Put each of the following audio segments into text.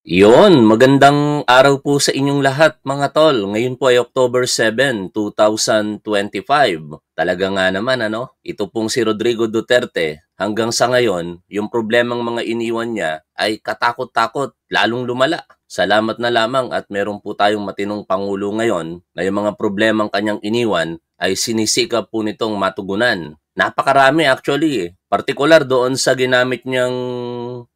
Magandang araw po sa inyong lahat mga tol. Ngayon po ay October 7, 2025. Talaga nga naman ito pong si Rodrigo Duterte. Hanggang sa ngayon, yung problemang mga iniwan niya ay katakot-takot, lalong lumala. Salamat na lamang at meron po tayong matinong Pangulo ngayon na yung mga problemang kanyang iniwan ay sinisikap po nitong matugunan. Napakarami actually. Partikular doon sa ginamit niyang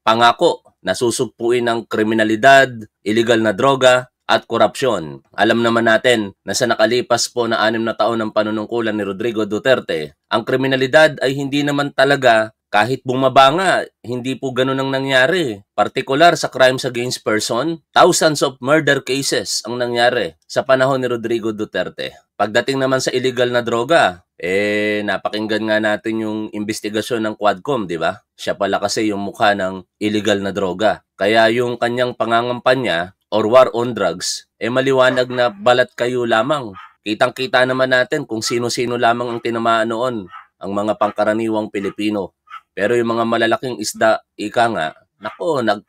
pangako na susugpuin ng kriminalidad, illegal na droga, at korupsyon. Alam naman natin na sa nakalipas po na 6 na taon ng panunungkulan ni Rodrigo Duterte, ang kriminalidad ay hindi naman talaga kahit bumaba nga, hindi po ganun ang nangyari. Partikular sa crimes against person, thousands of murder cases ang nangyari sa panahon ni Rodrigo Duterte. Pagdating naman sa illegal na droga, napakinggan nga natin yung investigasyon ng Quadcom, di ba? Siya pala kasi yung mukha ng illegal na droga. Kaya yung kanyang pangangampanya or war on drugs, maliwanag na balat kayo lamang. Kitang-kita naman natin kung sino-sino lamang ang tinamaan noon, ang mga pangkaraniwang Pilipino. Pero yung mga malalaking isda, ika nga,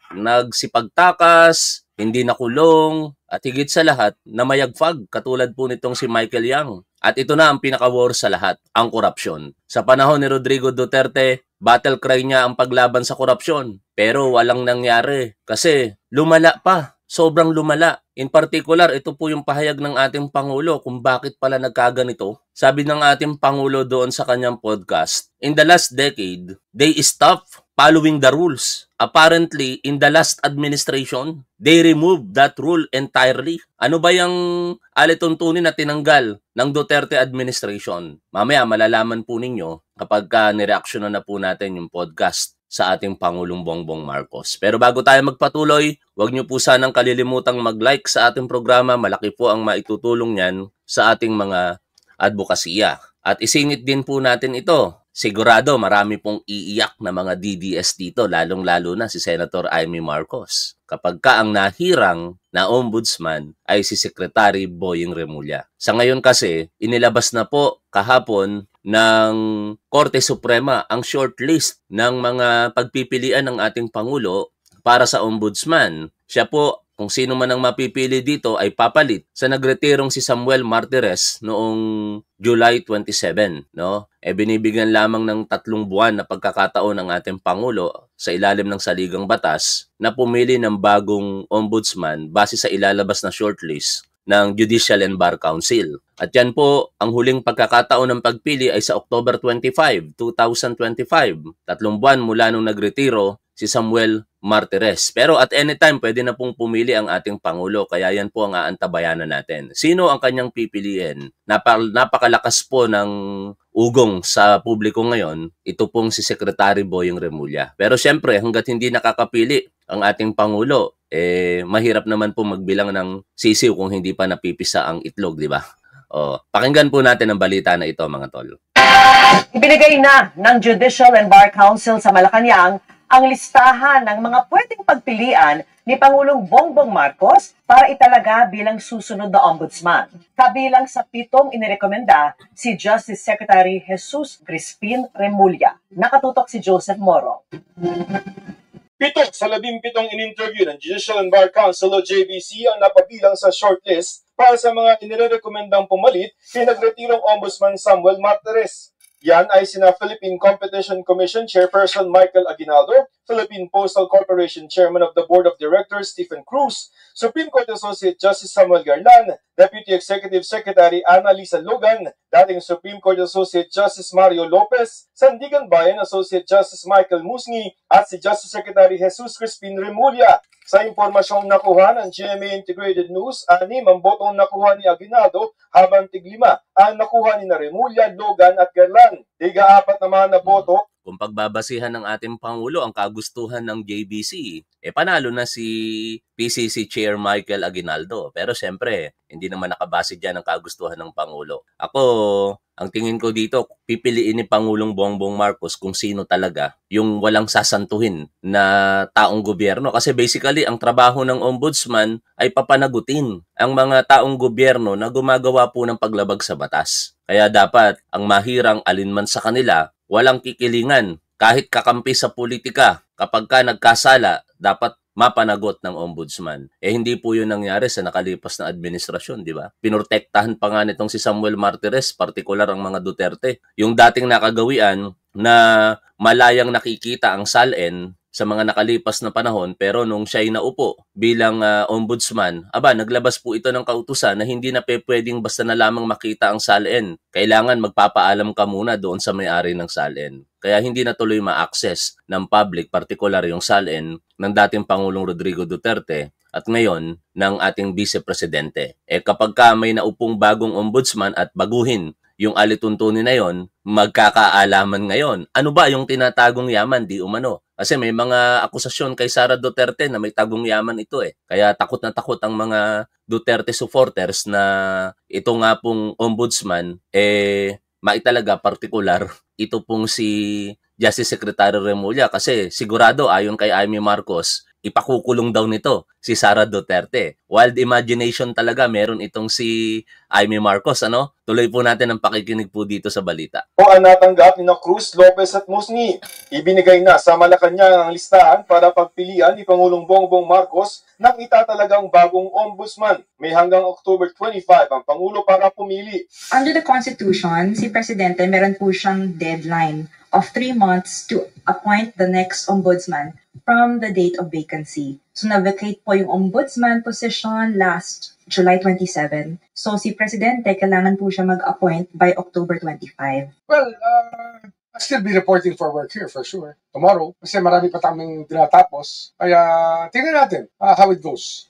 nagsipagtakas, hindi nakulong, at higit sa lahat, namayagfag, katulad po nitong si Michael Yang. At ito na ang pinaka-war sa lahat, ang korupsyon. Sa panahon ni Rodrigo Duterte, battle cry niya ang paglaban sa korupsyon. Pero walang nangyari kasi lumala pa. Sobrang lumala. In particular, ito po yung pahayag ng ating Pangulo kung bakit pala nagkaganito. Sabi ng ating Pangulo doon sa kanyang podcast, in the last decade, they stopped following the rules. Apparently, in the last administration, they removed that rule entirely. Ano ba yung alituntunin na tinanggal ng Duterte administration? Mamaya malalaman po ninyo kapag nireaksyonan na po natin yung podcast sa ating Pangulong Bongbong Marcos. Pero bago tayo magpatuloy, huwag niyo po sanang kalilimutang mag-like sa ating programa. Malaki po ang maitutulong niyan sa ating mga advokasya. At isingit din po natin ito. Sigurado marami pong iiyak na mga DDS dito, lalong-lalo na si Senator Amy Marcos. Kapag ka ang nahirang na ombudsman ay si Secretary Boying Remulla. Sa ngayon kasi, inilabas na po kahapon ng Korte Suprema ang shortlist ng mga pagpipilian ng ating Pangulo para sa ombudsman. Siya po, kung sino man ang mapipili dito ay papalit sa nagretirong si Samuel Martires noong July 27. Binibigyan lamang ng 3 buwan na pagkakataon ng ating Pangulo sa ilalim ng saligang batas na pumili ng bagong ombudsman base sa ilalabas na shortlist ng Judicial and Bar Council. At yan po, ang huling pagkakataon ng pagpili ay sa October 25, 2025. 3 buwan mula nung nagretiro si Samuel Martires. Pero at any time, pwede na pong pumili ang ating Pangulo. Kaya yan po ang aantabayanan natin. Sino ang kanyang pipiliin? Napakalakas po ng ugong sa publiko ngayon. Ito pong si Secretary Boying Remulla. Pero siyempre, hanggat hindi nakakapili ang ating Pangulo, mahirap naman po magbilang ng sisiw kung hindi pa napipisa ang itlog, di ba? Pakinggan po natin ang balita na ito, mga tol. Ibinigay na ng Judicial and Bar Council sa Malacanang ang listahan ng mga pwedeng pagpilian ni Pangulong Bongbong Marcos para italaga bilang susunod na ombudsman. Kabilang sa 7 inirekomenda si Justice Secretary Jesus Crispin Remulla. Nakatutok si Joseph Moro. 7 sa 17 in-interview ng Judicial and Bar Council o JBC ang napabilang sa shortlist para sa mga inirekomendang pumalit kay nagretirong Ombudsman Samuel Martires. Yan ay sina Philippine Competition Commission Chairperson Michael Aguinaldo, Philippine Postal Corporation Chairman of the Board of Directors Stephen Cruz, Supreme Court Associate Justice Samuel Garlan, Deputy Executive Secretary Annalisa Logan, dating Supreme Court Associate Justice Mario Lopez, Sandigan Bayan Associate Justice Michael Musni, at si Justice Secretary Jesus Crispin Remulla. Sa impormasyong nakuha ng GMA Integrated News, 6 ang botong nakuha ni Aguinaldo, habang 5 ang nakuha ni Remulla, Logan at Garlan. 4 naman na boto. Kung pagbabasihan ng ating Pangulo ang kagustuhan ng JBC, panalo na si PCC Chair Michael Aguinaldo. Pero siyempre, hindi naman nakabase dyan ang kagustuhan ng Pangulo. Ako, ang tingin ko dito, pipiliin ni Pangulong Bongbong Marcos kung sino talaga yung walang sasantuhin na taong gobyerno. Kasi basically, ang trabaho ng ombudsman ay papanagutin ang mga taong gobyerno na gumagawa po ng paglabag sa batas. Kaya dapat ang mahirang alinman sa kanila, walang kikilingan. Kahit kakampi sa politika, kapag ka nagkasala, dapat mapanagot ng ombudsman. Hindi po yun nangyari sa nakalipas na administrasyon, di ba? Pinortektahan pa nga nitong si Samuel Martires, partikular ang mga Duterte. Yung dating nakagawian na malayang nakikita ang SALN sa mga nakalipas na panahon, pero nung siya'y naupo bilang ombudsman, naglabas po ito ng kautusan na hindi na pwedeng basta na lamang makita ang SALN. Kailangan magpapaalam ka muna doon sa may-ari ng SALN. Kaya hindi na tuloy ma-access ng public, particular yung SALN ng dating Pangulong Rodrigo Duterte at ngayon ng ating Vice Presidente. Kapag ka may naupong bagong ombudsman at baguhin yung alituntunin na yon, magkakaalaman ngayon. Ano ba yung tinatagong yaman, di umano? Kasi may mga akusasyon kay Sara Duterte na may tagong yaman ito Kaya takot na takot ang mga Duterte supporters na ito nga pong ombudsman, maitalaga partikular, ito pong si Justice Secretary Remulla. Kasi sigurado, ayon kay Amy Marcos, ipakukulong daw nito si Sara Duterte. Wild imagination talaga meron itong si Amy Marcos, ano? Tuloy po natin ang pakikinig po dito sa balita. Kung ang natanggap ni Cruz, Lopez at Musni, ibinigay na sa Malacanang ang listahan para pagpilian ni Pangulong Bongbong Marcos ng itatalagang bagong ombudsman. May hanggang October 25 ang Pangulo para pumili. Under the Constitution, si Presidente meron po siyang deadline of 3 months to appoint the next ombudsman from the date of vacancy. So na-vacate po yung ombudsman position last July 27. So si Presidente, kailangan po siya mag-appoint by October 25. Well, I'll still be reporting for work here for sure. Tomorrow, kasi marami pa kaming tinatapos. Kaya tingnan natin how it goes.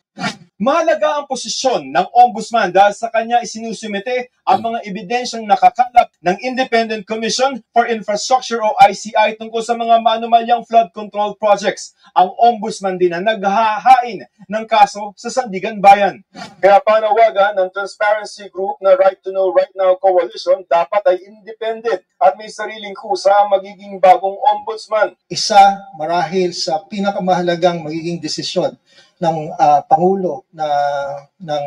Mahalaga ang posisyon ng ombudsman dahil sa kanya isinusumite ang mga ebidensyang nakakalap ng Independent Commission for Infrastructure o ICI tungkol sa mga maanumalyang flood control projects. Ang ombudsman din ang naghahain ng kaso sa Sandigan Bayan. Kaya panawagan ng transparency group na Right to Know Right Now Coalition dapat ay independent at may sariling kusa ang magiging bagong ombudsman. Isa marahil sa pinakamahalagang magiging desisyon ng Pangulo ng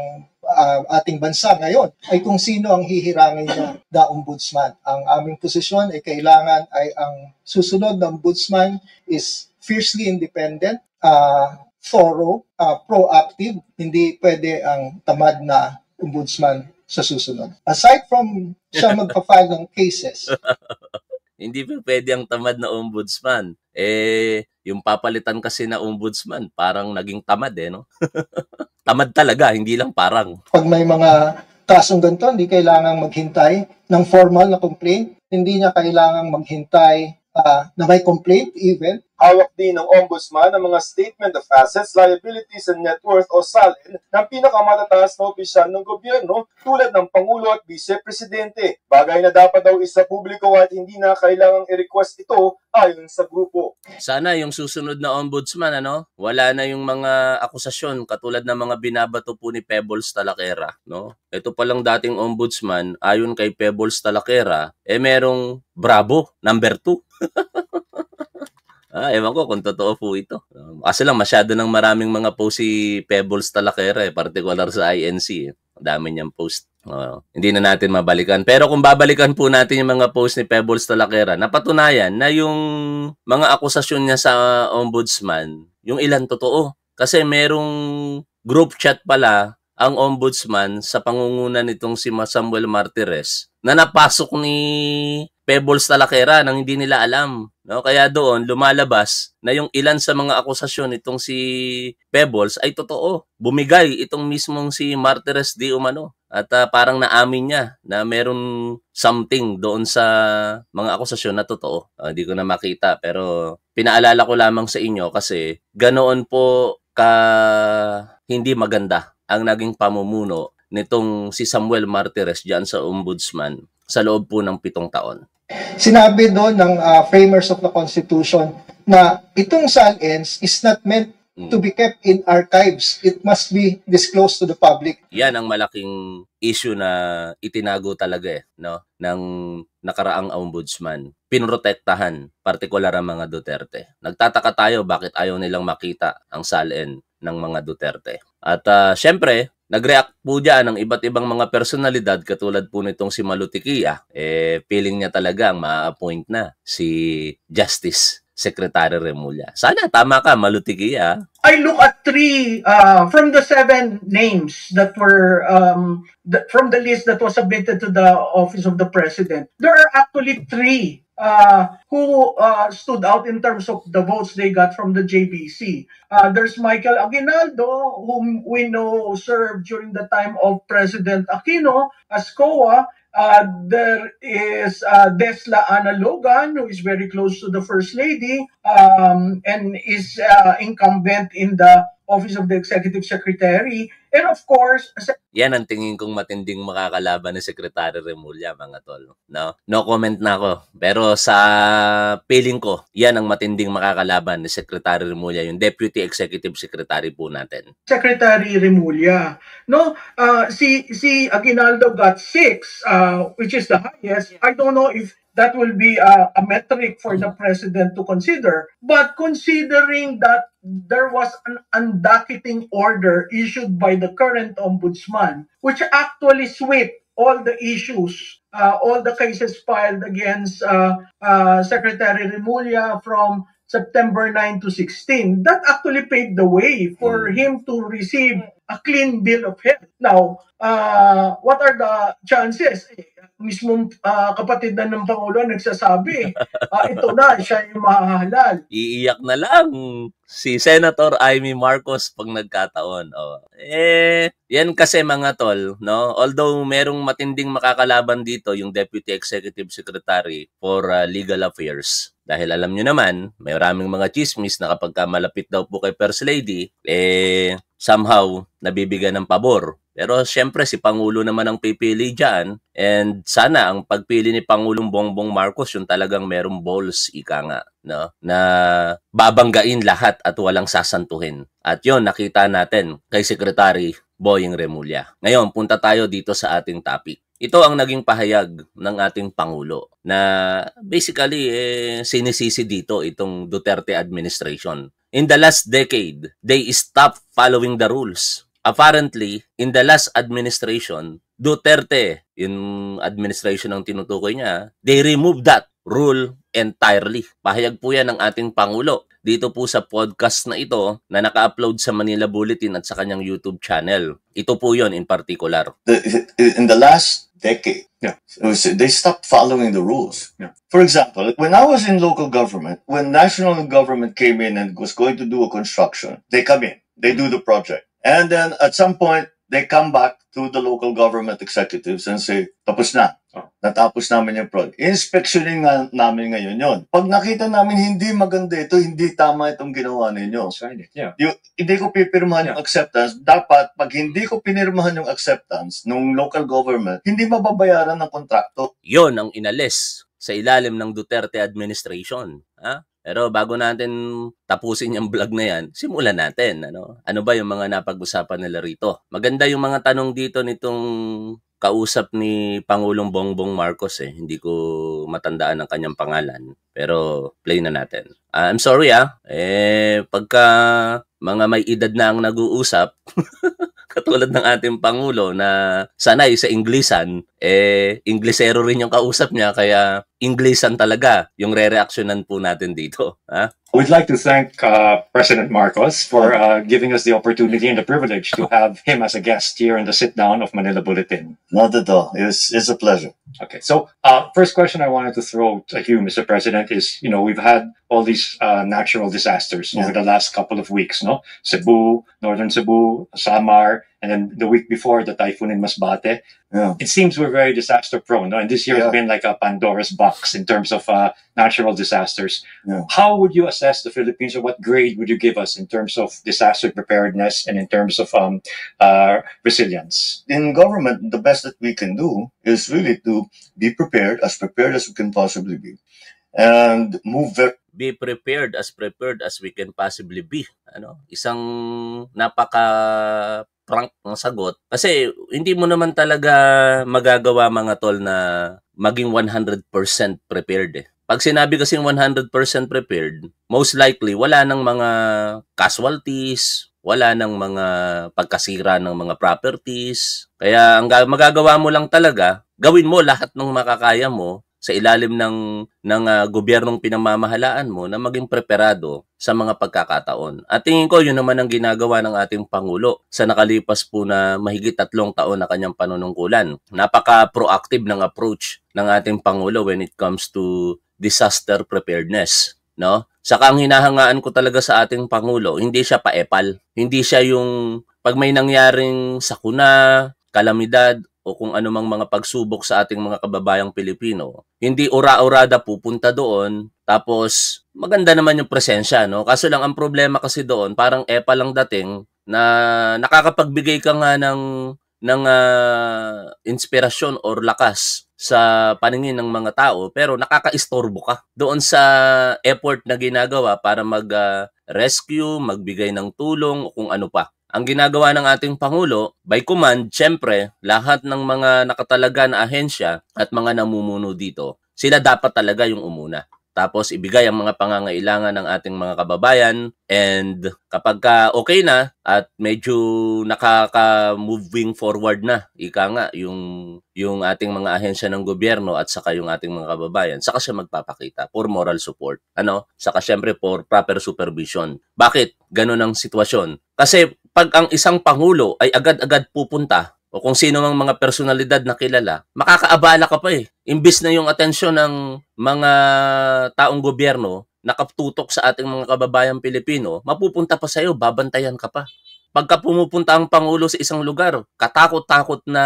ating bansa ngayon ay kung sino ang hihirangin niya na ombudsman. Ang aming posisyon ay kailangan ay ang susunod na ombudsman is fiercely independent, thorough, proactive. Hindi pwede ang tamad na ombudsman sa susunod. Aside from siya magpa-file ng cases, hindi pa pwede ang tamad na ombudsman. Yung papalitan kasi na ombudsman, parang naging tamad no? Tamad talaga, hindi lang parang. Pag may mga kasong ganito, hindi kailangang maghintay ng formal na complaint. Hindi niya kailangang maghintay na may complaint even. Hawak din ng ombudsman ang mga Statement of Assets, Liabilities, and Net Worth o SALN ng pinakamatatas na opisyal ng gobyerno tulad ng Pangulo at Vice Presidente. Bagay na dapat daw isa publiko at hindi na kailangang i-request ito ayon sa grupo. Sana yung susunod na ombudsman, wala na yung mga akusasyon katulad ng mga binabato po ni Pebbles Talaquera. No? Ito palang dating ombudsman, ayon kay Pebbles Talaquera, merong Bravo, number 2. Ewan ko kung totoo po ito. Kasi lang masyado ng maraming mga post si Pebbles Talaquera, particular sa INC. Ang dami niyang post. Hindi na natin mabalikan. Pero kung babalikan po natin yung mga post ni Pebbles Talaquera, napatunayan na yung mga akusasyon niya sa ombudsman, yung ilan totoo. Kasi merong group chat pala ang ombudsman sa pangunguna nitong si Samuel Martires na napasok ni Pebbles Talaquera nang hindi nila alam. No? Kaya doon lumalabas na yung ilan sa mga akusasyon itong si Pebbles ay totoo. Bumigay itong mismong si Martires di umano. At parang naamin niya na meron something doon sa mga akusasyon na totoo. Hindi ko na makita pero pinaalala ko lamang sa inyo kasi ganoon po ka hindi maganda ang naging pamumuno nitong si Samuel Martires diyan sa ombudsman sa loob po ng 7 taon. Sinabi doon ng framers of the Constitution na itong SALNs is not meant to be kept in archives. It must be disclosed to the public. Yan ang malaking issue na itinago talaga ng nakaraang ombudsman. Pinrotektahan, partikular ang mga Duterte. Nagtataka tayo bakit ayaw nilang makita ang SALN ng mga Duterte. At syempre, nag-react po dyan ng iba't ibang mga personalidad katulad po nitong si Malutikia. Feeling niya talaga ang ma-appoint na si Justice Secretary Remulla. Sana tama ka, malutiki I look at 3 from the 7 names that were from the list that was submitted to the Office of the President. There are actually 3 who stood out in terms of the votes they got from the JBC. There's Michael Aguinaldo, whom we know served during the time of President Aquino as COA. There is Desla Ana Logan, who is very close to the First Lady and is incumbent in the Office of the Executive Secretary. And of course, yan ang tingin kong matinding makakalaban ni Secretary Remulla, mga tol. No comment na ako. Pero sa feeling ko, yan ang matinding makakalaban ni Secretary Remulla, yung Deputy Executive Secretary po natin. Secretary Remulla. No, si Aguinaldo got 6, which is the highest. I don't know if that will be a metric for the president to consider. But considering that there was an undocketing order issued by the current ombudsman, which actually swept all the issues, all the cases filed against Secretary Remulla from September 9 to 16, that actually paved the way for him to receive a clean bill of health. Now, what are the chances? Mismong kapatid na ng Pangulo nagsasabi, ito na, siya yung mahahalal. Iiyak na lang si Senator Amy Marcos pag nagkataon. Yan kasi mga tol, no? Although merong matinding makakalaban dito yung Deputy Executive Secretary for Legal Affairs. Dahil alam nyo naman, may maraming mga chismis na kapag malapit daw po kay First Lady, somehow nabibigyan ng pabor. Pero siyempre si Pangulo naman ang pipili dyan, and sana ang pagpili ni Pangulong Bongbong Marcos yung talagang merong balls, ika nga, no? Na babanggain lahat at walang sasantuhin. At yon nakita natin kay Secretary Boying Remulla. Ngayon, punta tayo dito sa ating topic. Ito ang naging pahayag ng ating Pangulo na basically sinisisi dito itong Duterte administration. In the last decade, they stopped following the rules. Apparently, in the last administration, Duterte, yung administration ng tinutukoy niya, they removed that rule entirely. Pahayag po yan ng ating Pangulo dito po sa podcast na ito na naka-upload sa Manila Bulletin at sa kanyang YouTube channel. Ito po yon in particular. In the last decade, they stopped following the rules. For example, when I was in local government, when national government came in and was going to do a construction, they come in, they do the project. And then at some point, they come back to the local government executives and say, tapos na. Natapos namin yung project. Inspeksyonin nga namin ngayon yun. Pag nakita namin hindi maganda ito, hindi tama itong ginawa ninyo. Hindi ko pipirmahan yung acceptance. Dapat, pag hindi ko pinirmahan yung acceptance ng local government, hindi mababayaran ng kontrakto. Yon ang inalis sa ilalim ng Duterte administration. Pero bago natin tapusin yung vlog na yan, simulan natin. Ano ba yung mga napag-usapan nila rito? Maganda yung mga tanong dito nitong kausap ni Pangulong Bongbong Marcos. Hindi ko matandaan ang kanyang pangalan. Pero play na natin. I'm sorry pagka mga may edad na ang nag-uusap, katulad ng ating Pangulo na sanay sa Inglesan, Inglesero rin yung kausap niya, kaya Inglesan talaga yung re-reactionan po natin dito. We'd like to thank President Marcos for giving us the opportunity and the privilege to have him as a guest here in the sit-down of Manila Bulletin. Not at all. It's a pleasure. Okay, so first question I wanted to throw to you, Mr. President, is, we've had all these natural disasters over the last couple of weeks, no? Cebu, Northern Cebu, Samar, and then the week before, the typhoon in Masbate. Yeah. It seems we're very disaster-prone, no? And this year has been like a Pandora's box in terms of natural disasters. Yeah. How would you assess the Philippines, or what grade would you give us in terms of disaster preparedness and in terms of resilience? In government, the best that we can do is really to be prepared as we can possibly be. And be prepared as we can possibly be. Isang napaka-prank ng sagot. Kasi hindi mo naman talaga magagawa, mga tol, na maging 100% prepared. Pag sinabi kasing 100% prepared, most likely wala nang mga casualties, wala nang mga pagkasira ng mga properties. Kaya ang magagawa mo lang talaga, gawin mo lahat ng makakaya mo sa ilalim ng gobyernong pinamamahalaan mo na maging preparado sa mga pagkakataon. At tingin ko yun naman ang ginagawa ng ating Pangulo sa nakalipas po na mahigit 3 taon na kanyang panunungkulan. Napaka-proactive ng approach ng ating Pangulo when it comes to disaster preparedness, no? Saka ang hinahangaan ko talaga sa ating Pangulo, hindi siya paepal. Hindi siya yung pag may nangyaring sakuna, kalamidad, o kung anumang mga pagsubok sa ating mga kababayang Pilipino, hindi ura-urada pupunta doon, tapos maganda naman yung presensya, no? Kaso lang ang problema kasi doon, parang epal lang dating na nakakapagbigay ka nga ng inspirasyon or lakas sa paningin ng mga tao, pero nakakaistorbo ka doon sa effort na ginagawa para mag-rescue, magbigay ng tulong o kung ano pa. Ang ginagawa ng ating Pangulo, by command, syempre, lahat ng mga nakatalaga na ahensya at mga namumuno dito, sila dapat talaga yung umuna. Tapos ibigay ang mga pangangailangan ng ating mga kababayan, and kapag okay na at medyo nakaka-moving forward na, ika nga, yung ating mga ahensya ng gobyerno at saka yung ating mga kababayan, saka siya magpapakita for moral support. Saka syempre for proper supervision. Bakit ganun ang sitwasyon? Kasi pag ang isang Pangulo ay agad-agad pupunta, o kung sino mang mga personalidad na kilala, makakaabala ka pa eh. Imbis na yung atensyon ng mga taong gobyerno nakatutok sa ating mga kababayang Pilipino, mapupunta pa sa'yo, babantayan ka pa. Pagka pumupunta ang Pangulo sa isang lugar, katakot-takot na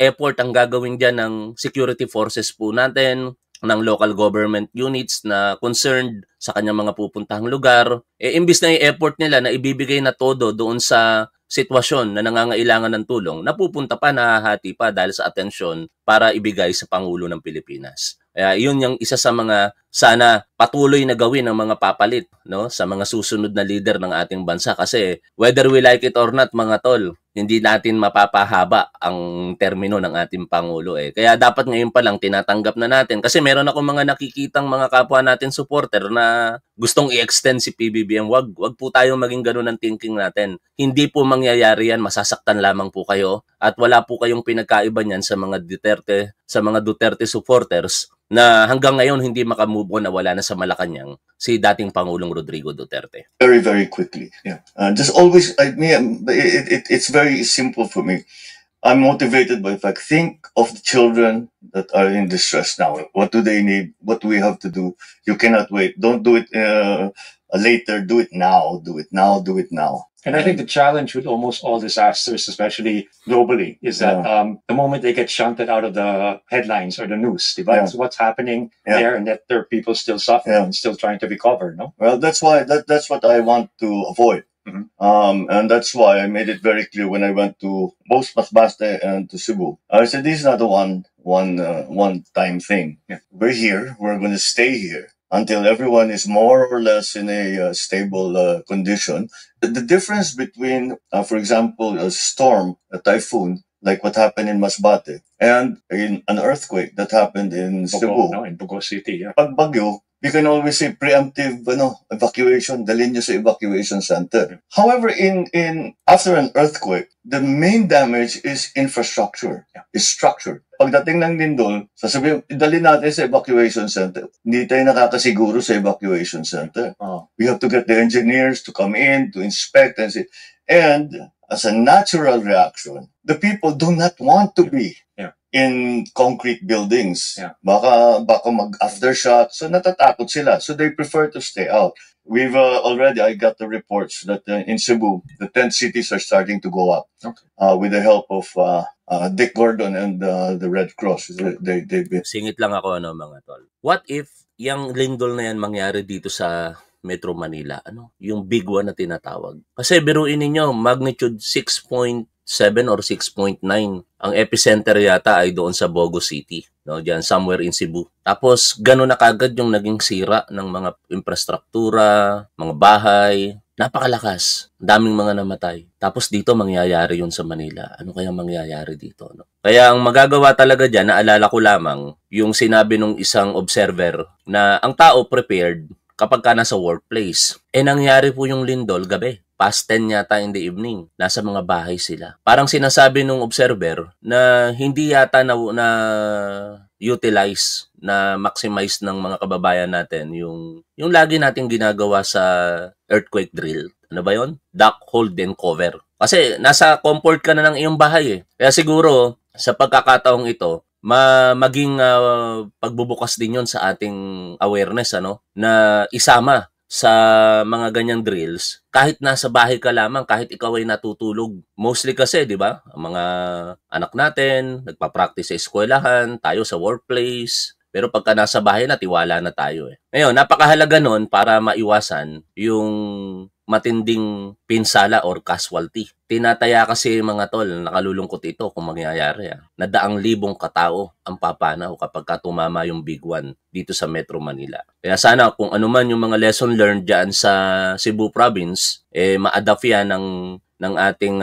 effort ang gagawin dyan ng security forces po natin, ng local government units na concerned sa kanyang mga pupuntahang lugar. Imbis na yung effort nila na ibibigay na todo doon sa sitwasyon na nangangailangan ng tulong, napupunta pa, nahahati pa dahil sa atensyon para ibigay sa Pangulo ng Pilipinas. Kaya yun yung isa sa mga sana patuloy na gawin ng mga papalit, no, sa mga susunod na leader ng ating bansa, kasi whether we like it or not, mga tol, hindi natin mapapahaba ang termino ng ating Pangulo eh. Kaya dapat ngayon pa lang tinatanggap na natin, kasi meron ako mga nakikitang mga kapwa natin supporter na gustong i-extend si PBBM. Wag po tayong maging ganun ang thinking natin. Hindi po mangyayari yan, masasaktan lamang po kayo at wala po kayong pinagkaiba niyan sa mga Duterte supporters na hanggang ngayon hindi makamove on na wala na sa Malacanang si dating Pangulong Rodrigo Duterte. Very, very quickly. Yeah. Just always, it's very simple for me. I'm motivated by the fact, think of the children that are in distress now. What do they need? What do we have to do? You cannot wait. Don't do it later. Do it now. Do it now. Do it now. And I think the challenge with almost all disasters, especially globally, is that the moment they get shunted out of the headlines or the news, it's what's happening there, and that there are people still suffering and still trying to recover. No, well, that's why that's what I want to avoid. And that's why I made it very clear when I went to both Masbate and to Cebu. I said, this is not a one-time thing. We're here. We're going to stay here until everyone is more or less in a stable condition. The difference between, for example, a storm, a typhoon, like what happened in Masbate, and in an earthquake that happened in Cebu, in Bogo City. Pag bagyo, you can always say preemptive evacuation, dalhin nyo sa evacuation center. However, after an earthquake, the main damage is infrastructure, is structure. Pagdating ng lindol, sasabihin, dalhin natin sa evacuation center. Hindi tayo nakakasiguro sa evacuation center. We have to get the engineers to come in, to inspect, and see. And as a natural reaction, the people do not want to be in concrete buildings. Baka mag-aftershock. So natatakot sila. So they prefer to stay out. We've I got the reports that in Cebu, the tent cities are starting to go up with the help of Dick Gordon and the Red Cross. Singit lang ako, mga tol. What if yung lindol na yan mangyari dito sa Metro Manila? Yung big one na tinatawag. Kasi biruin ninyo, magnitude 6.7 or 6.9. Ang epicenter yata ay doon sa Bogo City, diyan somewhere in Cebu. Tapos gano'n na kagad yung naging sira ng mga infrastruktura, mga bahay. Napakalakas. Daming mga namatay. Tapos dito mangyayari yun sa Manila. Ano kaya mangyayari dito? Kaya ang magagawa talaga dyan, naalala ko lamang yung sinabi ng isang observer na ang tao prepared kapag ka nasa workplace. Nangyari po yung lindol gabi. Past 10 yata in the evening. Nasa mga bahay sila. Parang sinasabi nung observer na hindi yata utilize, na maximize ng mga kababayan natin yung lagi nating ginagawa sa earthquake drill. Ano ba yon? Duck, hold, and cover. Kasi nasa comfort ka na ng iyong bahay eh. Kaya siguro, sa pagkakataong ito, maging pagbubukas din yon sa ating awareness, ano, na isama sa mga ganyang drills, kahit nasa bahay ka lamang, kahit ikaw ay natutulog. Mostly kasi, di ba, ang mga anak natin, nagpa-practice sa eskwelahan, tayo sa workplace, pero pagka nasa bahay na, tiwala na tayo eh. Ngayon, napakahalaga nun para maiwasan yung matinding pinsala or casualty. Tinataya kasi mga tol, nakalulungkot ito kung mangyayari. Na daang libong katao ang papanaw kapag tumama yung Big One dito sa Metro Manila. Kaya sana kung ano man yung mga lesson learned dyan sa Cebu Province, ma-adapt yan ng ating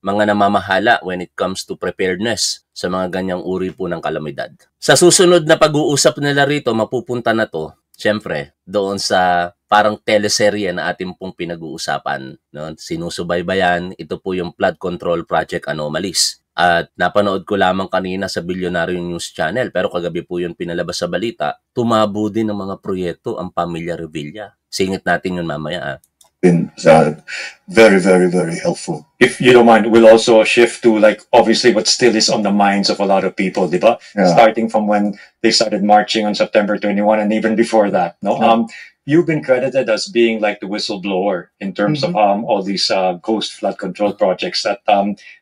mga namamahala when it comes to preparedness sa mga ganyang uri po ng kalamidad. Sa susunod na pag-uusap nila rito, mapupunta na to, siyempre, doon sa parang teleserye na ating pong pinag-uusapan. No? Sinusubaybayan, ito po yung Flood Control Project Anomalies. At napanood ko lamang kanina sa Billionaire News Channel, pero kagabi po yun pinalabas sa balita, tumabo din ng mga proyekto ang Pamilya Revilla. Singit natin yun mamaya. Been very, very, very helpful. If you don't mind, we'll also shift to like obviously what still is on the minds of a lot of people, diba? Yeah. Starting from when they started marching on September 21 and even before that. No, you've been credited as being like the whistleblower in terms of all these ghost flood control projects that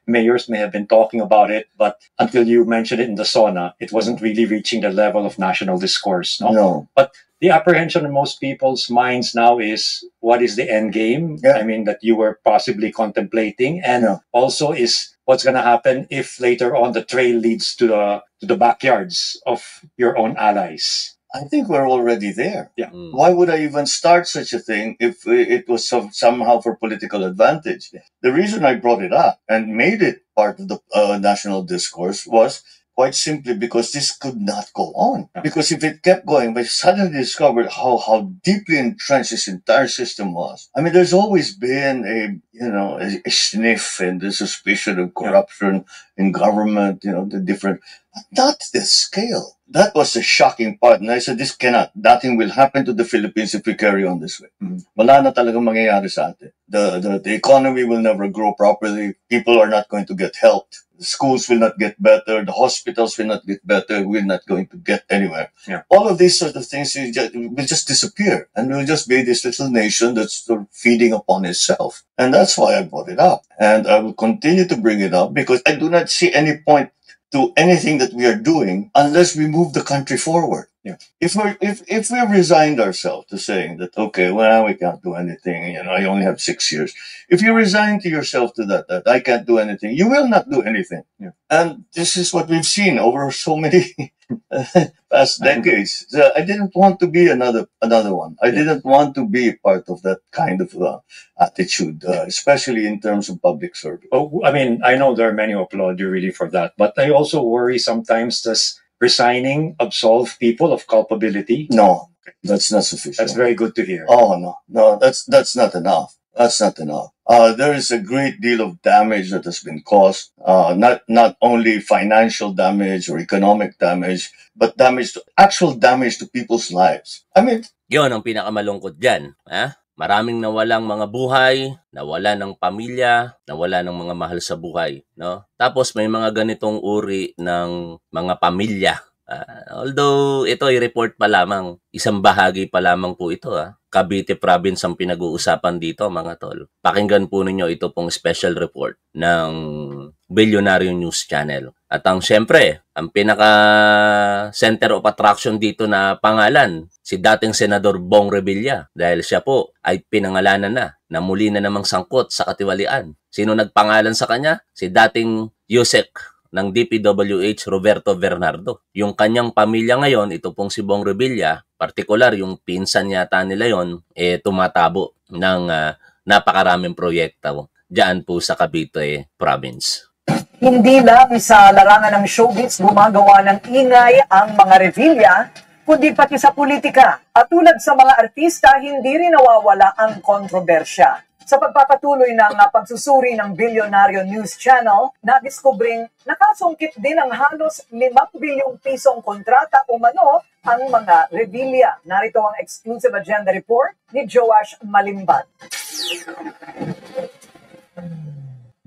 mayors may have been talking about it, but until you mentioned it in the sauna, it wasn't really reaching the level of national discourse. No. But the apprehension in most people's minds now is what is the end game? Yeah. I mean, that you were possibly contemplating, and also is what's going to happen if later on the trail leads to the backyards of your own allies. I think we're already there. Yeah. Why would I even start such a thing if it was somehow for political advantage? Yeah. The reason I brought it up and made it part of the national discourse was quite simply because this could not go on. Yeah. Because if it kept going, we suddenly discovered how deeply entrenched this entire system was. I mean, there's always been a sniff and the suspicion of corruption in government, the different, but not this scale. That was the shocking part. And I said, nothing will happen to the Philippines if we carry on this way. Wala na talagang mangyayari sa atin. The economy will never grow properly. People are not going to get helped. The schools will not get better. The hospitals will not get better. We're not going to get anywhere. Yeah. All of these sort of things will just disappear. And we'll just be this little nation that's sort of feeding upon itself. And that's why I brought it up. And I will continue to bring it up because I do not see any point to anything that we are doing unless we move the country forward. Yeah. If we resigned ourselves to saying that, okay, well, we can't do anything, I only have 6 years. If you resign to yourself to that I can't do anything, you will not do anything. Yeah. And this is what we've seen over so many past decades. I didn't want to be another one. I didn't want to be part of that kind of attitude, especially in terms of public service. Oh, I mean, I know there are many who applaud you really for that, but I also worry sometimes does resigning absolve people of culpability? No, that's not sufficient. That's very good to hear. Oh, no, that's not enough. That's not enough. There is a great deal of damage that has been caused, not only financial damage or economic damage, but actual damage to people's lives. I mean, Yun ang pinakamalungkot dyan. Maraming nawalang mga buhay, nawala ng pamilya, nawala ng mga mahal sa buhay. No? Tapos may mga ganitong uri ng mga pamilya. Although ito ay report pa lamang, isang bahagi pa lamang po ito. Cavite Province ang pinag-uusapan dito mga tol. Pakinggan po ninyo ito pong special report ng Billionaire News Channel. At syempre, ang pinaka-center of attraction dito na pangalan, si dating Senador Bong Revilla. Dahil siya po ay pinangalanan na muli na namang sangkot sa katiwalian. Sino nagpangalan sa kanya? Si dating Yusek ng DPWH Roberto Bernardo. Yung kanyang pamilya ngayon, ito pong si Bong Revilla, partikular yung pinsan yata nila yon, tumatabo ng napakaraming proyekto diyan po sa Cavite Province. Hindi lang sa larangan ng showbiz gumagawa ng ingay ang mga Revilla, kundi pati sa politika. At tulad sa mga artista, hindi rin nawawala ang kontrobersya. Sa pagpapatuloy ng pagsusuri ng Bilyonaryo News Channel, nadiskubring nakasungkit din ang halos 5 bilyong pisong kontrata umano ang mga Revilla. Narito ang exclusive agenda report ni Joash Malimban.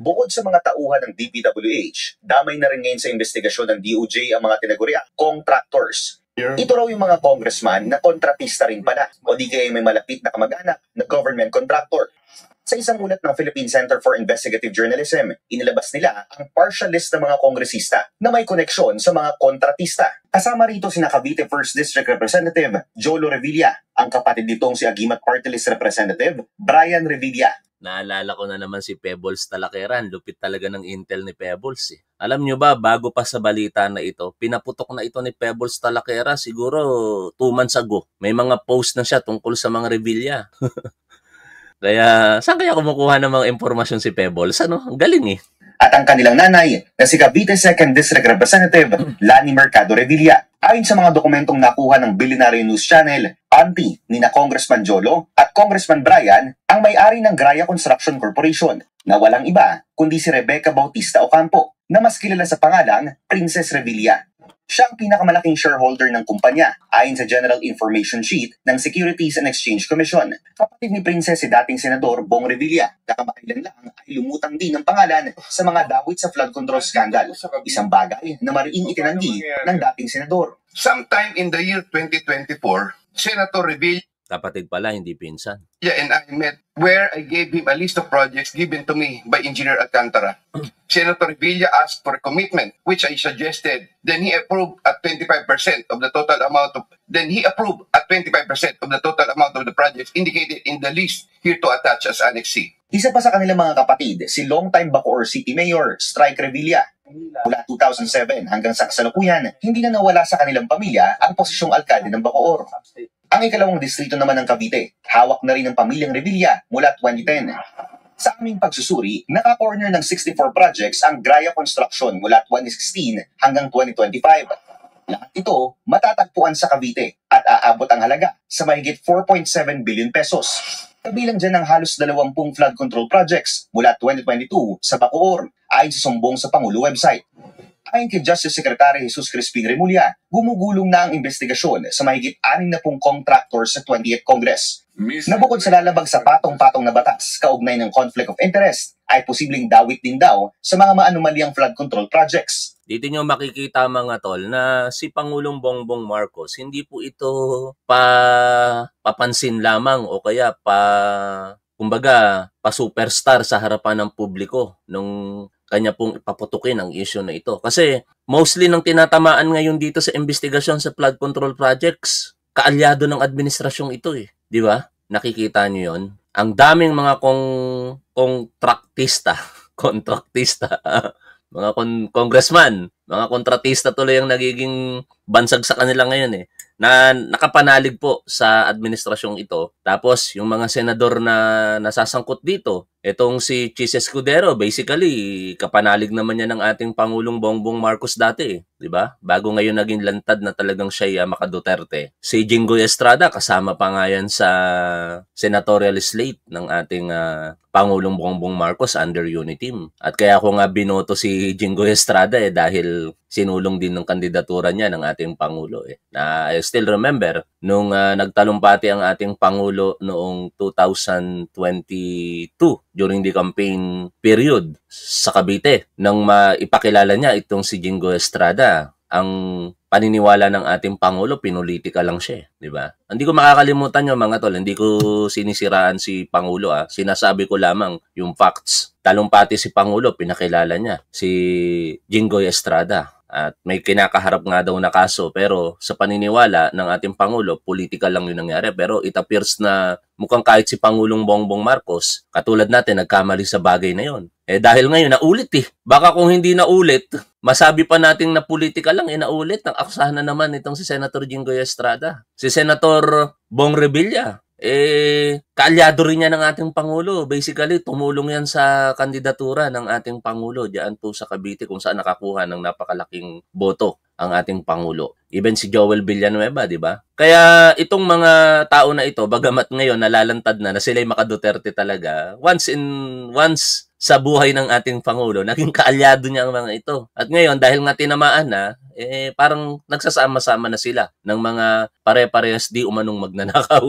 Bukod sa mga tauhan ng DPWH, damay na rin ngayon sa investigasyon ng DOJ ang mga tinaguriang contractors. Ito raw yung mga congressman na kontratista rin pala o di kaya may malapit na kamag-anak na government contractor. Sa isang ulat ng Philippine Center for Investigative Journalism, inilabas nila ang partial list ng mga kongresista na may koneksyon sa mga kontratista. Kasama rito si Cavite 1st District Representative Jolo Revilla, ang kapatid nitong si Aguimat Party List Representative Brian Revilla. Naalala ko na naman si Pebbles Talakeran. Lupit talaga ng intel ni Pebbles eh. Alam nyo ba, bago pa sa balita na ito, pinaputok na ito ni Pebbles Talakera siguro 2 months ago. May mga post na siya tungkol sa mga Revilla. Kaya, saan kaya kumukuha ng mga impormasyon si Pebbles? Ano? Ang galing eh. At ang kanilang nanay na si Cavite 2nd District Representative Lani Mercado Revilla. Ayon sa mga dokumentong nakuha ng Bilyonaryo News Channel, auntie ni na Congressman Jolo at Congressman Brian ang may-ari ng Graya Construction Corporation na walang iba kundi si Rebecca Bautista Ocampo na mas kilala sa pangalang Princess Revilla. Siya ang pinakamalaking shareholder ng kumpanya ayon sa General Information Sheet ng Securities and Exchange Commission. Kapatid ni Princess si dating Senador Bong Revilla. Kamakailan lang ay lumutang din ang pangalan sa mga dawit sa flood control scandal. Isang bagay na mariing itinanggi ng dating senador. Sometime in the year 2024, Senator Revilla Kapatid pala, hindi pinsan. and I met where I gave him a list of projects given to me by Engineer Alcantara. Senator Revilla asked for a commitment, which I suggested. Then he approved at 25% of the total amount of the projects indicated in the list here to attach as Annex C. Isa pa sa kanilang mga kapatid, si longtime Bacoor City Mayor Strike Revilla. Mula 2007 hanggang sa kasalukuyan, hindi na nawala sa kanilang pamilya ang posisyong alkalde ng Bacoor. Ang ikalawang distrito naman ng Cavite, hawak na rin ng pamilyang Revilla mula 2010. Sa aming pagsusuri, naka-corner ng 64 projects ang Graya Construction mula 2016 hanggang 2025. Lahat ito matatagpuan sa Cavite at aabot ang halaga sa mahigit 4.7 billion pesos. Kabilang dyan ang halos 20 flood control projects mula 2022 sa Bacoor, ayon sa sumbong sa Pangulo website. Ayon kay Justice Secretary Jesus Crispin Remulla, gumugulong na ang investigasyon sa mahigit 60 contractors sa 20th Congress. Na bukod sa lalabag sa patong-patong na batas kaugnay ng conflict of interest, ay posibleng dawit din daw sa mga maanomaliang flood control projects. Dito nyo makikita mga tol na si Pangulong Bongbong Marcos, hindi po ito papansin lamang o kaya kumbaga, pa-superstar sa harapan ng publiko nung kanya pong ipaputukin ang issue na ito. Kasi mostly nang tinatamaan ngayon dito sa investigasyon sa flood control projects, kaalyado ng administrasyong ito eh. Di ba? Nakikita nyo yon. Ang daming mga kontraktista, mga congressman, mga kontratista tuloy ang nagiging bansag sa kanila ngayon eh, na nakapanalig po sa administrasyong ito. Tapos yung mga senador na nasasangkot dito, itong si Chis Escudero, basically kapanalig naman yan ng ating Pangulong Bongbong Marcos dati, di ba? Bago ngayon naging lantad na talagang siya maka-Duterte. Si Jinggoy Estrada, kasama pa nga yan sa senatorial slate ng ating Pangulong Bongbong Marcos under Uniteam. At kaya ko nga binoto si Jinggoy Estrada dahil sinulong din ng kandidatura niya ng ating Pangulo Na I still remember nung nagtalumpati ang ating Pangulo noong 2022 during the campaign period sa Cavite nang maipakilala niya itong si Jinggoy Estrada. Ang paniniwala ng ating Pangulo, pinulitika lang siya, di ba? Hindi ko makakalimutan yung mga tol, hindi ko sinisiraan si Pangulo Sinasabi ko lamang yung facts. Talumpati si Pangulo, pinakilala niya si Jinggoy Estrada. At may kinakaharap nga daw na kaso, pero sa paniniwala ng ating Pangulo, political lang yung nangyari. Pero it appears na mukhang kahit si Pangulong Bongbong Marcos, katulad natin, nagkamali sa bagay na yon. Dahil ngayon, naulit Baka kung hindi naulit, masabi pa natin na politika lang, naulit. Nang aksahan na naman itong si Senator Jinggoy Estrada. Si Senator Bong Revilla, kaalyado rin yan ng ating Pangulo. Basically, tumulong yan sa kandidatura ng ating Pangulo diyan po sa Cavite kung saan nakakuha ng napakalaking boto ang ating Pangulo. Even si Joel Villanueva, di ba? Kaya itong mga tao na ito, bagamat ngayon nalalantad na sila'y maka-Duterte talaga, once sa buhay ng ating Pangulo, naging kaalyado niya ang mga ito. At ngayon, dahil nga tinamaan na, parang nagsasama-sama na sila ng mga pare-parehas di umanong magnanakaw.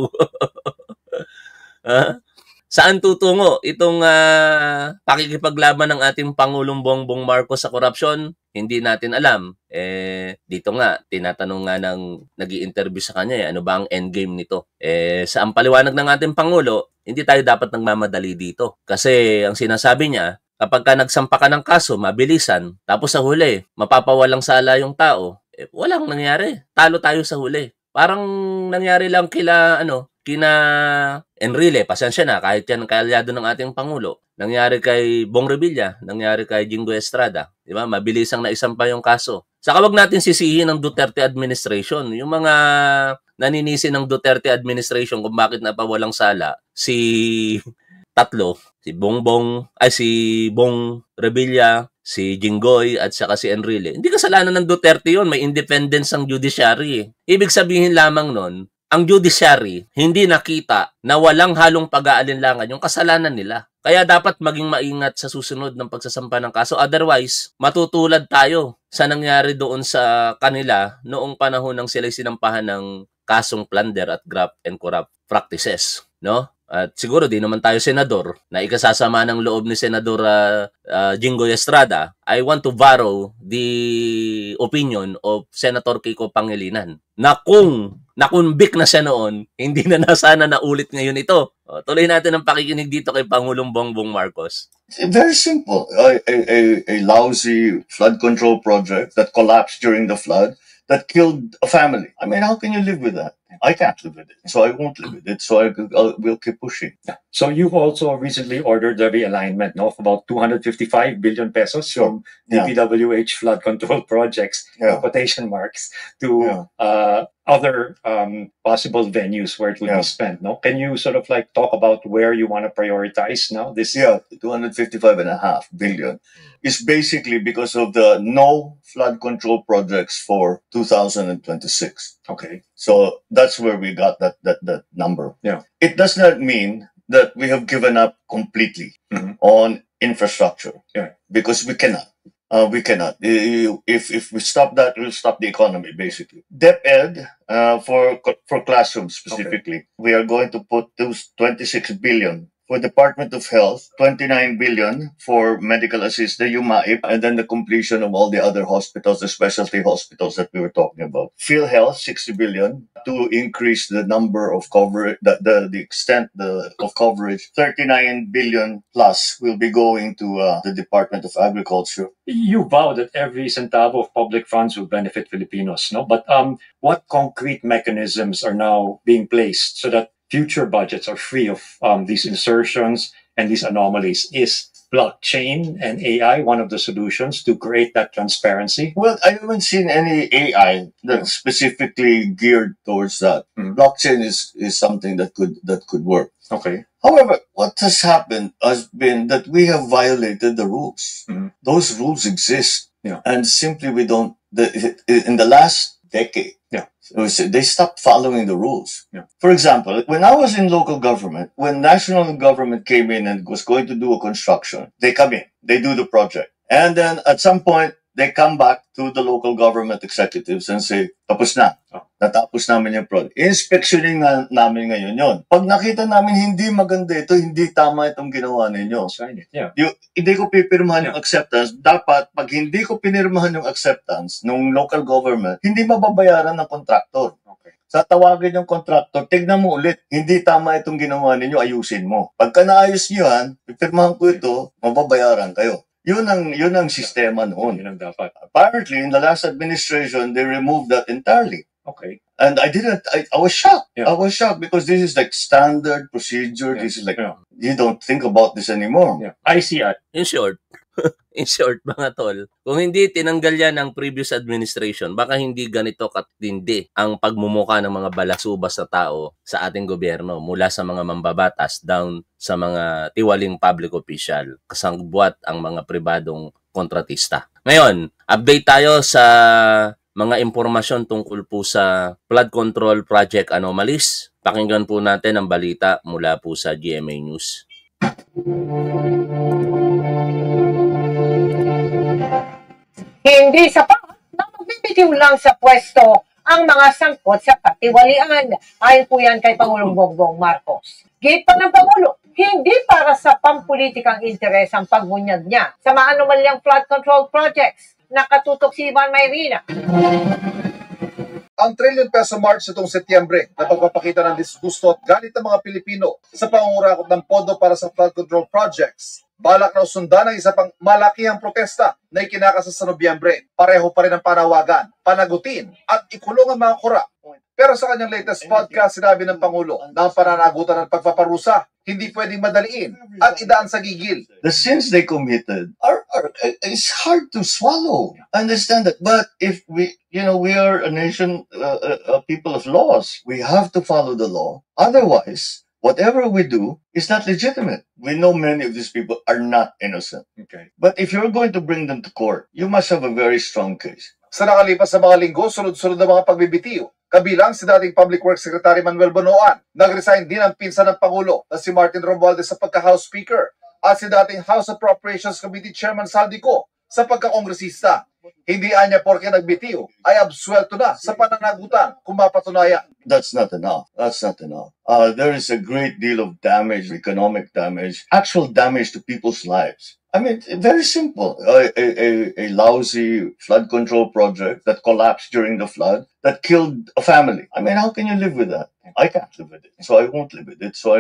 Saan tutungo itong pakikipaglaban ng ating Pangulong Bongbong Marcos sa korupsyon? Hindi natin alam. Dito nga, tinatanong nga ng nag-i-interview sa kanya, ano ba ang endgame nito? Sa ang paliwanag ng ating Pangulo, hindi tayo dapat nagmamadali dito. Kasi ang sinasabi niya, kapag ka nagsampa ka ng kaso, mabilisan, tapos sa huli, mapapawalang sala yung tao, walang nangyari. Talo tayo sa huli. Parang nangyari lang kina Enrile, pasensya na, kahit yan kaalyado ng ating Pangulo. Nangyari kay Bong Revilla, nangyari kay Jingo Estrada. Di ba? Mabilisang naisampa yung kaso. Saka wag natin sisihin ng Duterte administration. Yung mga naninisi ng Duterte administration kung bakit napawalang sala, si Bong Revilla, si Jinggoy at saka si Enrile. Hindi kasalanan ng Duterte yun. May independence ang judiciary. Ibig sabihin lamang nun, ang judiciary hindi nakita na walang halong pag-aalinlangan yung kasalanan nila. Kaya dapat maging maingat sa susunod ng pagsasampa ng kaso. Otherwise, matutulad tayo sa nangyari doon sa kanila noong panahon ng sila'y sinampahan ng kasong plunder at graft and corrupt practices. No? At siguro di naman tayo senador na ikasasama ng loob ni Senador Jingoy Estrada. I want to borrow the opinion of Senator Kiko Pangilinan na kung nakunbik na siya noon, hindi na sana naulit ngayon ito. Tuloy natin ang pakikinig dito kay Pangulong Bongbong Marcos. Very simple. A lousy flood control project that collapsed during the flood that killed a family. I mean, how can you live with that? I can't live with it, so I won't live with it. So we'll keep pushing. Yeah. So you've also recently ordered the realignment of about 255 billion pesos from DPWH flood control projects, quotation marks, to other possible venues where it would be spent. No, can you sort of like talk about where you want to prioritize now? This 255.5 billion is basically because of the no flood control projects for 2026. Okay. So that's where we got that number. Yeah. It does not mean that we have given up completely on infrastructure. Yeah. Because we cannot. We cannot. If we stop that, we'll stop the economy, basically. DepEd, for classrooms specifically, we are going to put 26 billion for Department of Health, 29 billion for medical assistance, UMAIP, and then the completion of all the other hospitals, the specialty hospitals that we were talking about. PhilHealth, 60 billion to increase the number of coverage, the extent of coverage. 39 billion plus will be going to the Department of Agriculture. You vow that every centavo of public funds will benefit Filipinos, no? But what concrete mechanisms are now being placed so that future budgets are free of these insertions and these anomalies? Is blockchain and AI one of the solutions to create that transparency? Well, I haven't seen any AI that's specifically geared towards that. Blockchain is something that could work. Okay. However, what has happened has been that we have violated the rules. Those rules exist, and simply we don't. In the last decade, they stopped following the rules. For example, when I was in local government, when national government came in and was going to do a construction, they come in, they do the project. And then at some point, they come back to the local government executives and say, tapos na. Natapos namin yung project. Inspectioning namin ngayon yun. Pag nakita namin hindi maganda ito, hindi tama itong ginawa ninyo. Hindi ko pipirmahan yung acceptance. Dapat, pag hindi ko pinirmahan yung acceptance ng local government, hindi mababayaran ng contractor. Sa tawagin yung contractor, tignan mo ulit, hindi tama itong ginawa ninyo, ayusin mo. Pagka naayos nyo yan, pipirmahan ko ito, mababayaran kayo. Yun ang sistema noon. Yun ang dapat. Apparently, in the last administration, they removed that entirely. Okay. And I was shocked. I was shocked because this is like standard procedure. This is like, you don't think about this anymore. I see. In short, In short, mga tol, kung hindi tinanggal yan ng previous administration, baka hindi ganito katindi ang pagmumuka ng mga balasubas na tao sa ating gobyerno mula sa mga mambabatas down sa mga tiwaling public official, kasangbuat ang mga pribadong kontratista. Ngayon, update tayo sa mga impormasyon tungkol po sa flood control project anomalies. Pakinggan po natin ang balita mula po sa GMA News. Hindi sapat na magbibitiw lang sa pwesto ang mga sangkot sa katiwalian. Ayon po yan kay Pangulong Bongbong Marcos. Gate pa ng Pangulo, hindi para sa pampulitikang interes ang pagbunyag niya sa maanumalyang flood control projects. Nakatutok si Ivan Mayrina. Ang trillion-peso march nitong Setyembre na pagpapakita ng disgusto at galit ng mga Pilipino sa pangungurakot ng pondo para sa flood control projects. Balak na usundan ang isa pang malakihang protesta na ikinakasa sa Nobyembre. Pareho pa rin ang panawagan, panagutin at ikulong ang mga kura. Pero sa kanyang latest podcast, sinabi ng Pangulo na ang pananagutan at pagpaparusa hindi pwedeng madaliin at idaan sa gigil. The sins they committed are it's hard to swallow. I understand that, but if we are a nation, a people of laws, we have to follow the law. Otherwise, whatever we do is not legitimate. We know many of these people are not innocent. Okay. But if you're going to bring them to court, you must have a very strong case. Sa nakalipas sa mga linggo, sunod-sunod na mga pagbibitiw. Kabilang si dating Public Works Secretary Manuel Bonoan. Nag-resign din ang pinsan ng Pangulo na si Martin Romualdez sa pagka-House Speaker at si dating House Appropriations Committee Chairman Saldico sa pagka-kongresista. Hindi anya porke nagbitiw ay absuelto na sa pananagutan kung mapatunayan. That's not enough. That's not enough. There is a great deal of damage, economic damage, actual damage to people's lives. I mean, very simple. A lousy flood control project that collapsed during the flood that killed a family. I mean, how can you live with that? I can't live with it. So I won't live with it. So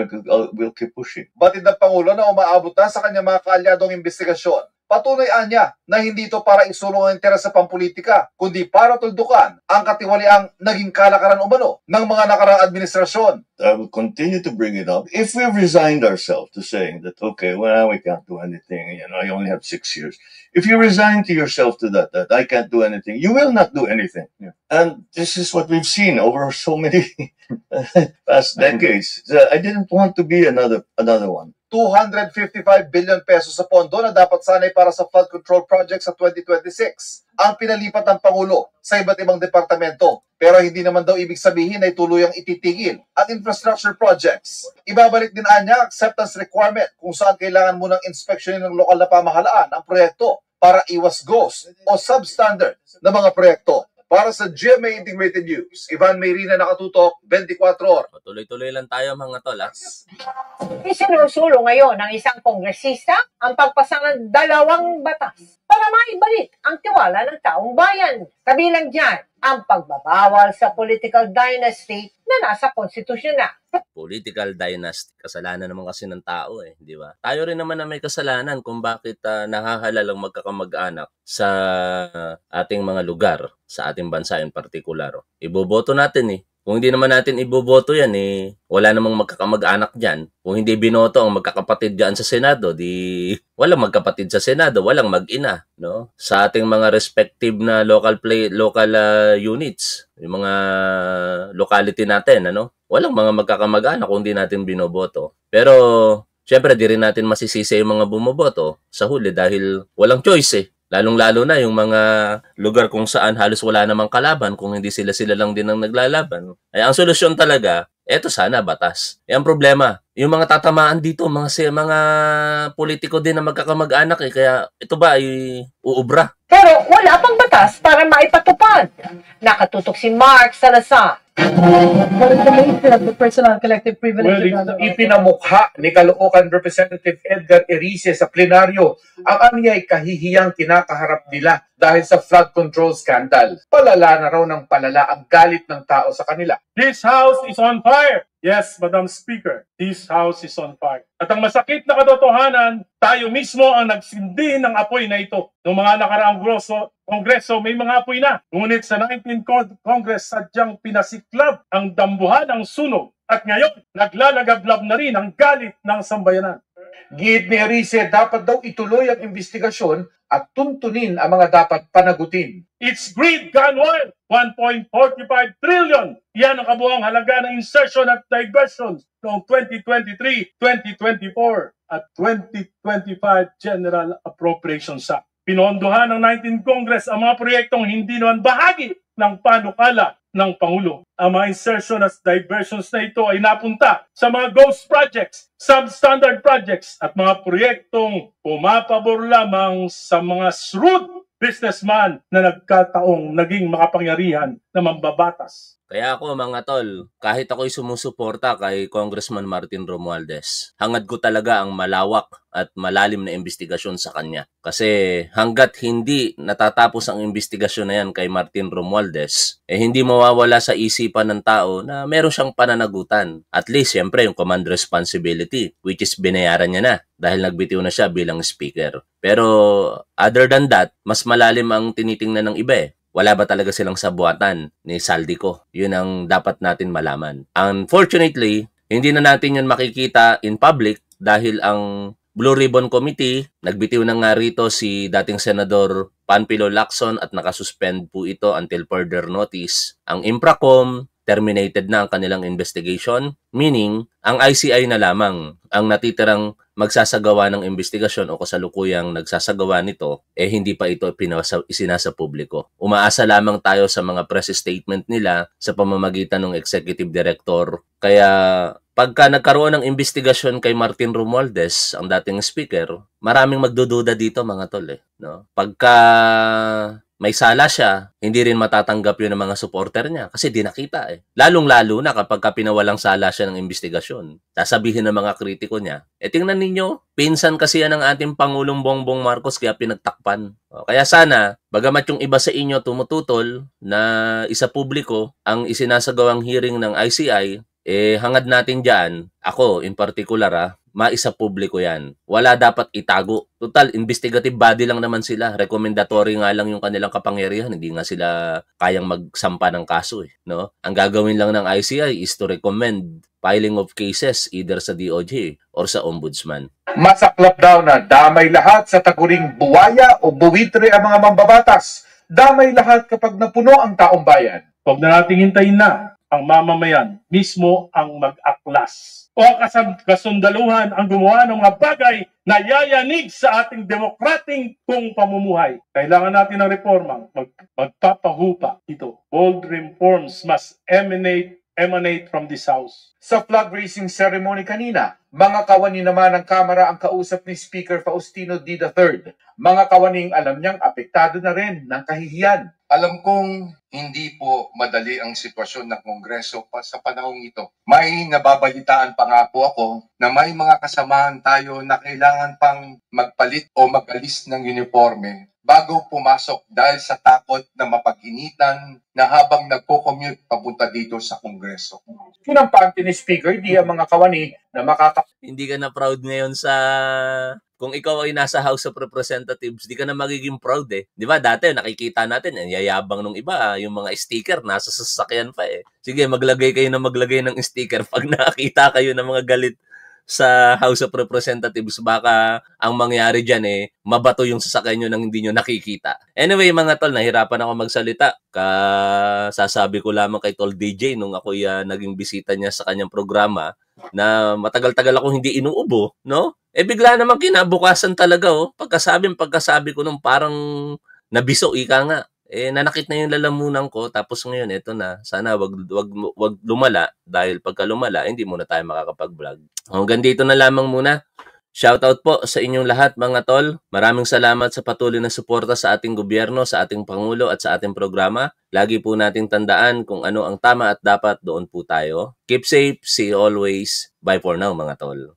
we'll keep pushing. Batid ng Pangulo na umaabot na sa kanyang mga kaalyadong investigasyon. Patunay niya na hindi ito para isulong ang interes sa pampolitika, kundi para tuldukan ang katiwaliang naging kalakaran umano ng mga nakaraang administrasyon. I will continue to bring it up. If we've resigned ourselves to saying that, okay, well, we can't do anything, I only have 6 years. If you resign to yourself to that I can't do anything, you will not do anything. Yeah. And this is what we've seen over so many past decades. I didn't want to be another one. 255 billion pesos sa pondo na dapat sanay para sa flood control project sa 2026 ang pinalipat ng Pangulo sa iba't ibang departamento. Pero hindi naman daw ibig sabihin na ituluyang ititigil ang infrastructure projects. Ibabalik din anya acceptance requirement kung saan kailangan munang inspeksyonin ng lokal na pamahalaan ang proyekto para iwas ghost o substandard na mga proyekto. Para sa GMA Integrated News, Ivan Mayrina, nakatutok, 24 oras. Tuloy-tuloy lang tayo mga tol. Isinusulo ngayon ng isang kongresista ang pagpasa ng 2 batas para maibalik ang tiwala ng taong bayan. Kabilang dyan ang pagbabawal sa political dynasty na nasa konstitusyon na. Political dynasty, kasalanan naman kasi ng tao di ba? Tayo rin naman na may kasalanan kung bakit nahahalalang magkakamag-anak sa ating mga lugar, sa ating bansa in particular. Iboboto natin Kung hindi naman natin iboboto yan, wala namang magkakamag-anak dyan. Kung hindi binoto ang magkakapatid dyan sa Senado, walang magkapatid sa Senado, walang mag-ina. No? Sa ating mga respective na local units, yung mga locality natin, walang mga magkakamag-anak kung hindi natin binoboto. Pero, syempre, di rin natin masisisi yung mga bumoboto sa huli dahil walang choice Lalong-lalo na yung mga lugar kung saan halos wala namang kalaban, kung hindi sila lang din ang naglalaban. Ay, ang solusyon talaga, eto sana, batas. Ang problema, yung mga tatamaan dito, mga politiko din na magkakamag-anak kaya ito ba ay uubra? Pero wala pang batas para maipatupad. Nakatutok si Mark Salazar. The personal collective privilege. Ipinamukha ni Caloocan Representative Edgar Erice sa plenaryo ang anyay kahihiyang kinakaharap nila dahil sa flood control scandal. Palala na raw ng palala ang galit ng tao sa kanila. This house is on fire. Yes, Madam Speaker, this house is on fire. At ang masakit na katotohanan, tayo mismo ang nagsindi ng apoy na ito. Noong mga nakaraang Kongreso, may mga apoy na. Ngunit sa 19th Congress, sadyang pinasiklab ang dambuhan ng sunog. At ngayon, naglalagablab na rin ang galit ng sambayanan. Giit ni Erice, dapat daw ituloy ang investigasyon at tuntunin ang mga dapat panagutin. It's greed gone wild. 1.45 trillion. Yan ang kabuang halaga ng insertion at diversion noong 2023, 2024 at 2025 General Appropriations Act. Pinondohan ng 19th Congress ang mga proyektong hindi naman bahagi ng panukala ng Pangulo. Ang mga insertion at diversions na ito ay napunta sa mga ghost projects, substandard projects at mga proyektong pumapabor lamang sa mga shrewd businessman na nagkataong naging makapangyarihan na mambabatas. Kaya ako mga tol, kahit ako'y sumusuporta kay Congressman Martin Romualdez, hangad ko talaga ang malawak at malalim na investigasyon sa kanya. Kasi hanggat hindi natatapos ang investigasyon na yan kay Martin Romualdez, hindi mawawala sa isipan ng tao na meron siyang pananagutan. At least, siyempre, yung command responsibility, which is binayaran niya na dahil nagbitiw na siya bilang speaker. Pero other than that, mas malalim ang tinitingnan ng iba Wala ba talaga silang sabuatan ni Saldico? Yun ang dapat natin malaman. Unfortunately, hindi na natin yun makikita in public dahil ang Blue Ribbon Committee, nagbitiw na nga rito si dating Senador Panfilo Lacson at nakasuspend po ito until further notice. Ang Impracom, terminated na ang kanilang investigation, meaning ang ICI na lamang ang natitirang magsasagawa ng investigasyon o kasalukuyang nagsasagawa nito, hindi pa ito isinasa publiko. Umaasa lamang tayo sa mga press statement nila sa pamamagitan ng executive director. Kaya pagka nagkaroon ng investigasyon kay Martin Romualdez, ang dating speaker, maraming magdududa dito mga tol no? Pagka may sala siya, hindi rin matatanggap yun ng mga supporter niya kasi di nakita Lalong-lalo na kapag pinawalang sala siya ng investigasyon. Sasabihin ng mga kritiko niya, tingnan ninyo, pinsan kasi yan ng ating Pangulong Bongbong Marcos kaya pinagtakpan. Kaya sana, bagamat yung iba sa inyo tumututol na isa publiko ang isinasagawang hearing ng ICI, hangad natin dyan, ako in particular maisa publiko yan. Wala dapat itago. Total, investigative body lang naman sila. Recommendatory nga lang yung kanilang kapangyarihan. Hindi nga sila kayang magsampa ng kaso no? Ang gagawin lang ng ICI is to recommend filing of cases either sa DOJ or sa Ombudsman. Masaklap daw na damay lahat sa taguring buwaya o buwitre ang mga mambabatas. Damay lahat kapag napuno ang taong bayan. Huwag na nating hintayin na ang mamamayan mismo ang mag-aklas o ang kasundaluhan ang gumawa ng mga bagay na yayanig sa ating demokrating pamumuhay. Kailangan natin ng reforma, magpapahupa ito. Bold reforms must emanate from this house. Sa flag raising ceremony kanina, mga kawani naman ng Kamara ang kausap ni Speaker Faustino D. III. Mga kawaning alam niyang apektado na rin ng kahihiyan. Alam kong hindi po madali ang sitwasyon ng Kongreso sa panahong ito. May nababalitaan pa nga po ako na may mga kasamahan tayo na kailangan pang magpalit o mag-alis ng uniforme bago pumasok dahil sa takot na mapag-initan na habang nagko-commute papunta dito sa Kongreso. Kinampante ni Speaker, di ang mga kawani na Hindi ka na proud ngayon sa... Kung ikaw ay nasa House of Representatives, di ka na magiging proud Di ba? Dati nakikita natin, ang yayabang nung iba, yung mga sticker, nasa sasakyan pa Sige, maglagay kayo ng sticker pag nakakita kayo ng mga galit sa House of Representatives, baka ang mangyari dyan mabato yung sasakyan nyo nang hindi nyo nakikita. Anyway, mga tol, nahirapan ako magsalita. Sasabi ko lamang kay Tol DJ nung ako naging bisita niya sa kanyang programa na matagal-tagal ako hindi inuubo, no? Bigla naman kinabukasan talaga, pagkasabi ko nung parang nabiso, ika nga. Nanakit na yung lalamunan ko, tapos ngayon, eto na. Sana wag lumala, dahil pagka lumala, hindi muna tayo makakapag-vlog. Hanggang dito na lamang muna. Shoutout po sa inyong lahat, mga tol. Maraming salamat sa patuloy na suporta sa ating gobyerno, sa ating Pangulo, at sa ating programa. Lagi po nating tandaan kung ano ang tama at dapat, doon po tayo. Keep safe, see you always. Bye for now, mga tol.